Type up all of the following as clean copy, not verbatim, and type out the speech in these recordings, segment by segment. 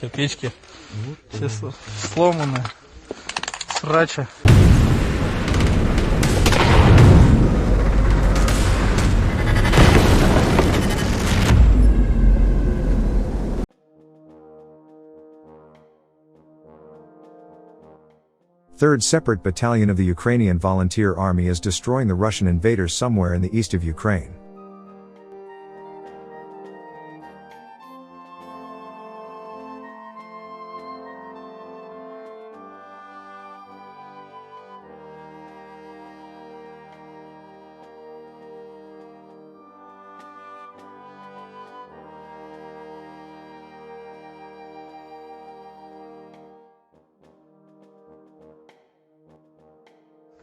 Печки все сломаны, срача. Third separate battalion of the Ukrainian Volunteer Army is destroying the Russian invaders somewhere in the east of Ukraine.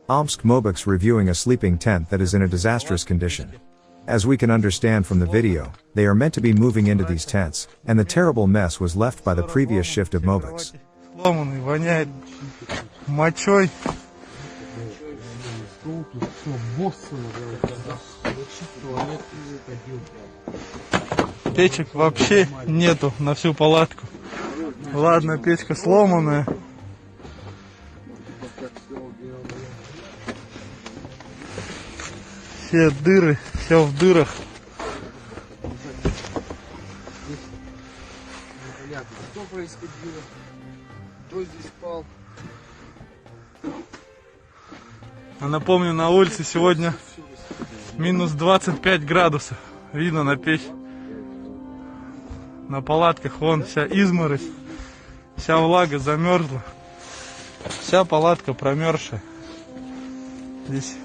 Omsk Mobiks reviewing a sleeping tent that is in a disastrous condition. As we can understand from the video, they are meant to be moving into these tents, and the terrible mess was left by the previous shift of Mobiks. Сломанный, воняет мочой. Печек вообще нету на всю палатку. Ладно, печка сломанная. Все дыры, все в дырах. Что происходило? Кто здесь спал? А напомню, на улице сегодня минус 25 градусов. Видно на печь. На палатках вон вся изморозь, вся влага замерзла. Вся палатка промерзшая. Здесь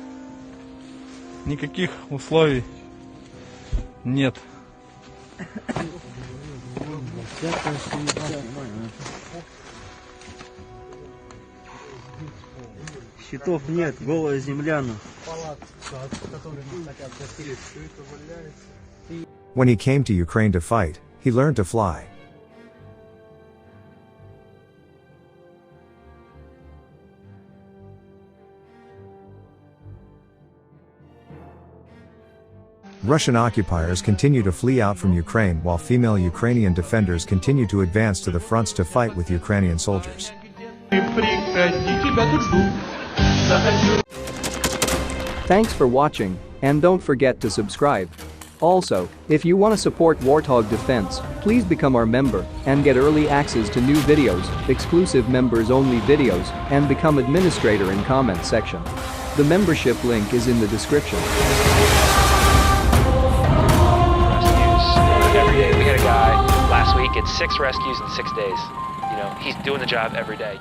никаких условий нет. Щитов нет, голая земля. When he came to Ukraine to fight, he learned to fly. Russian occupiers continue to flee out from Ukraine while female Ukrainian defenders continue to advance to the fronts to fight with Ukrainian soldiers. Thanks for watching, and don't forget to subscribe. Also, if you want to support Warthog Defense, please become our member and get early access to new videos, exclusive members-only videos, and become administrator in comment section. The membership link is in the description. Every day. We had a guy last week, it's 6 rescues in 6 days. You know, he's doing the job every day.